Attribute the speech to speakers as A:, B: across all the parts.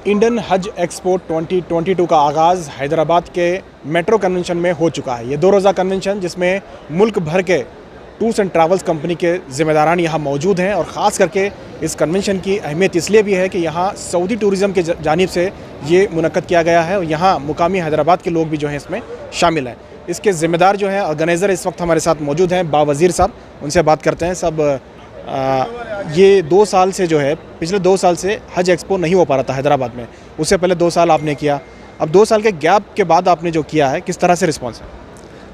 A: Indian हज expo 2022 का आगाज़ हैदराबाद के मेट्रो कन्वेंशन में हो चुका है। ये 2 रोज़ा कन्वेंशन जिसमें मुल्क भर के टूर्स एंड ट्रैवल्स कंपनी के ज़िम्मेदारान यहाँ मौजूद हैं और ख़ास करके इस कन्वेंशन की अहमियत इसलिए भी है कि यहाँ सऊदी टूरिज़म के जानिब से ये मुनक्कद किया गया है और यहाँ मुकामी हैदराबाद के लोग भी जो हैं इसमें शामिल हैं। इसके ज़िम्मेदार जो हैं ऑर्गेनाइज़र इस वक्त हमारे साथ मौजूद हैं, बावज़ीर साहब, उनसे बात करते हैं। सब ये 2 साल से जो है, पिछले 2 साल से हज एक्सपो नहीं हो पा रहा था हैदराबाद में। उससे पहले 2 साल आपने किया, अब 2 साल के गैप के बाद आपने जो किया है, किस तरह से रिस्पॉन्स है?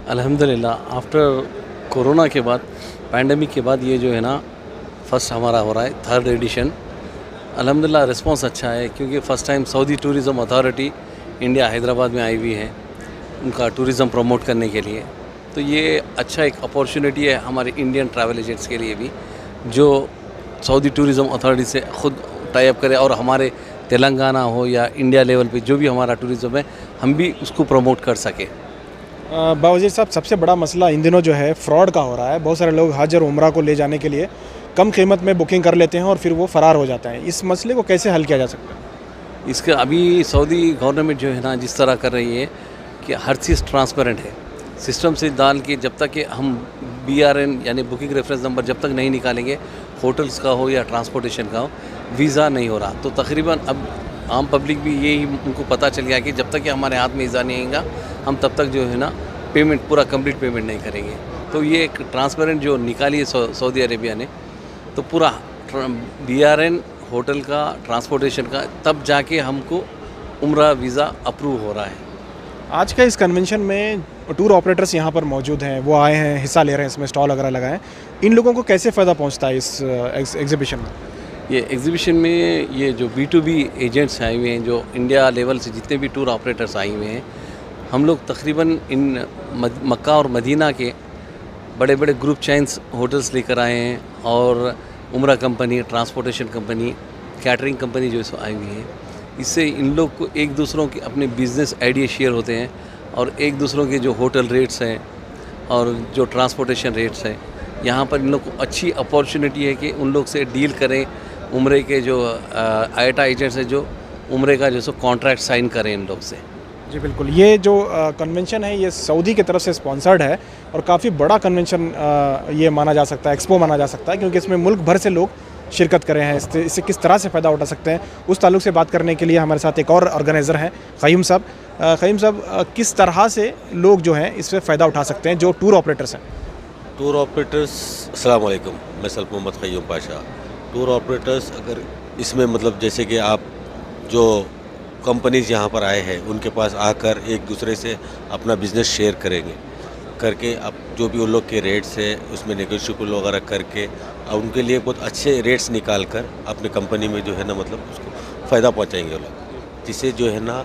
B: अल्हम्दुलिल्लाह, आफ्टर कोरोना के बाद, पैंडमिक के बाद ये जो है ना फर्स्ट हमारा हो रहा है, 3rd एडिशन। अल्हम्दुलिल्लाह रिस्पॉन्स अच्छा है क्योंकि first time Saudi tourism authority India Hyderabad में आई हुई है उनका टूरिज़म प्रमोट करने के लिए। तो ये अच्छा एक अपॉर्चुनिटी है हमारे इंडियन ट्रैवल एजेंट्स के लिए भी, जो सऊदी टूरिज़म अथॉरिटी से ख़ुद टाई अप करे और हमारे तेलंगाना हो या इंडिया लेवल पे जो भी हमारा टूरिज़म है हम भी उसको प्रमोट कर सके।
A: बावज़ीर साहब, सबसे बड़ा मसला इन दिनों जो है फ्रॉड का हो रहा है। बहुत सारे लोग हज और उम्रा को ले जाने के लिए कम कीमत में बुकिंग कर लेते हैं और फिर वो फ़रार हो जाते हैं। इस मसले को कैसे हल किया जा सकता है?
B: इसका अभी सऊदी गवर्नमेंट जो है ना जिस तरह कर रही है कि हर चीज़ ट्रांसपेरेंट है, सिस्टम से डाल के जब तक कि हम BRN यानी बुकिंग रेफरेंस नंबर जब तक नहीं निकालेंगे, होटल्स का हो या ट्रांसपोर्टेशन का हो, वीज़ा नहीं हो रहा। तो तकरीबन अब आम पब्लिक भी यही उनको पता चल गया कि जब तक कि हमारे हाथ में वीज़ा नहीं आएगा हम तब तक जो है ना पेमेंट पूरा कंप्लीट पेमेंट नहीं करेंगे। तो ये एक ट्रांसपेरेंट जो निकाली है सऊदी अरेबिया ने, तो पूरा BRN होटल का, ट्रांसपोर्टेशन का, तब जाके हमको उम्रा वीज़ा अप्रूव हो रहा है।
A: आज का इस कन्वेंशन में टूर ऑपरेटर्स यहाँ पर मौजूद हैं, वो आए हैं, हिस्सा ले रहे हैं, इसमें स्टॉल वगैरह लगाए हैं। इन लोगों को कैसे फ़ायदा पहुँचता है इस एग्जीबिशन में?
B: ये एग्जीबिशन में ये जो B2B एजेंट्स आए हुए हैं, जो इंडिया लेवल से जितने भी टूर ऑपरेटर्स आए हुए हैं, हम लोग तकरीबन इन मक्का और मदीना के बड़े बड़े ग्रुप चेन्स होटल्स लेकर आए हैं और उम्रा company, transportation company, catering company जो आई हुई है। इससे इन लोग को एक दूसरों के अपने बिज़नेस आइडिया शेयर होते हैं और एक दूसरों के जो होटल रेट्स हैं और जो ट्रांसपोर्टेशन रेट्स हैं, यहाँ पर इन लोग को अच्छी अपॉर्चुनिटी है कि उन लोग से डील करें। उम्रे के जो आईटा एजेंट्स हैं जो उम्रे का जो सो कॉन्ट्रैक्ट साइन करें इन लोग से।
A: जी बिल्कुल, ये जो कन्वेंशन है ये सऊदी की तरफ से स्पॉन्सर्ड है और काफ़ी बड़ा कन्वेंशन ये माना जा सकता है, एक्सपो माना जा सकता है, क्योंकि इसमें मुल्क भर से लोग शिरकत कर रहे हैं। इससे किस तरह से फ़ायदा उठा सकते हैं, उस ताल्लुक से बात करने के लिए हमारे साथ एक और ऑर्गेनाइज़र हैं, ख़य्यूम साहब। ख़य्यूम साहब, किस तरह से लोग जो हैं इससे फ़ायदा उठा सकते हैं, जो टूर ऑपरेटर्स हैं?
C: टूर ऑपरेटर्स, अस्सलाम वालेकुम, मैं सल्फ मोहम्मद ख़य्यूम पाशा। टूर ऑपरेटर्स अगर इसमें मतलब जैसे कि आप जो कंपनीज़ यहाँ पर आए हैं उनके पास आकर एक दूसरे से अपना बिज़नेस शेयर करेंगे करके, अब जो भी उन लोग के रेट्स है उसमें नेगोशिएबल वगैरह करके और उनके लिए बहुत अच्छे रेट्स निकाल कर अपने कंपनी में जो है ना मतलब उसको फ़ायदा पहुँचाएंगे वो लोग, जिससे जो है ना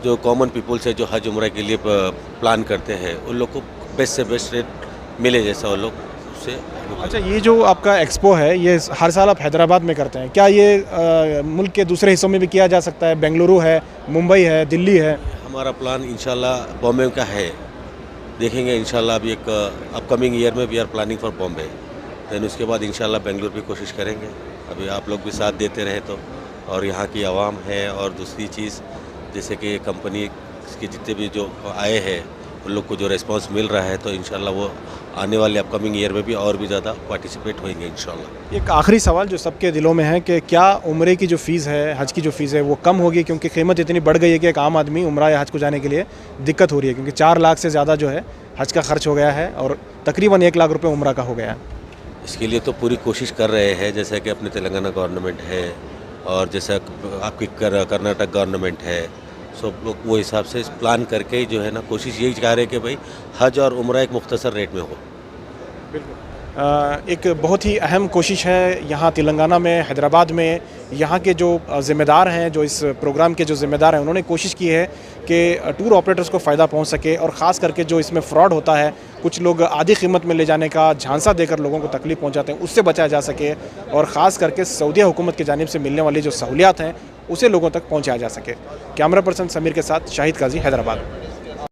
C: जो कॉमन पीपल्स है जो हज उम्रा के लिए प्लान करते हैं उन लोग को बेस्ट से बेस्ट रेट मिले जैसा वो लोग उससे।
A: अच्छा, ये जो आपका एक्सपो है ये हर साल आप हैदराबाद में करते हैं, क्या ये मुल्क के दूसरे हिस्सों में भी किया जा सकता है? बेंगलुरु है, मुंबई है, दिल्ली है?
C: हमारा प्लान इंशाल्लाह बॉम्बे का है, देखेंगे इंशाल्लाह। अभी एक अपकमिंग ईयर में we are planning for Bombay, then उसके बाद इंशाल्लाह बेंगलुरु भी कोशिश करेंगे। अभी आप लोग भी साथ देते रहे तो, और यहाँ की आवाम है, और दूसरी चीज़ जैसे कि कंपनी के जितने भी जो आए हैं उन लोग को जो रिस्पांस मिल रहा है, तो इंशाल्लाह वो आने वाले अपकमिंग ईयर में भी और भी ज़्यादा पार्टिसिपेट होंगे इंशाल्लाह।
A: एक आखिरी सवाल जो सबके दिलों में है कि क्या उम्रे की जो फ़ीस है, हज की जो फ़ीस है, वो कम होगी? क्योंकि कीमत इतनी बढ़ गई है कि एक आम आदमी उम्रा या हज को जाने के लिए दिक्कत हो रही है, क्योंकि 4 लाख से ज़्यादा जो है हज का खर्च हो गया है और तकरीबन 1 लाख रुपये उम्रा का हो गया है।
C: इसके लिए तो पूरी कोशिश कर रहे हैं, जैसे कि अपने तेलंगाना गवर्नमेंट है और जैसे आपकी कर्नाटक गवर्नमेंट है, सब लोग वो हिसाब से प्लान करके ही जो है ना कोशिश यही कर रहे हैं कि भाई हज और उम्रा एक मुख्तसर रेट में हो।
A: बिल्कुल, एक बहुत ही अहम कोशिश है यहाँ तेलंगाना में, हैदराबाद में। यहाँ के जो ज़िम्मेदार हैं, जो इस प्रोग्राम के जो ज़िम्मेदार हैं, उन्होंने कोशिश की है कि टूर ऑपरेटर्स को फ़ायदा पहुँच सके और ख़ास करके जो इसमें फ़्रॉड होता है, कुछ लोग आधी कीमत में ले जाने का झांसा देकर लोगों को तकलीफ़ पहुँचाते हैं, उससे बचाया जा सके और ख़ास करके सऊदी हुकूमत की जानिब से मिलने वाली जो सहूलियात हैं उसे लोगों तक पहुँचाया जा सके। कैमरा पर्सन समीर के साथ शाहिद काजी, हैदराबाद।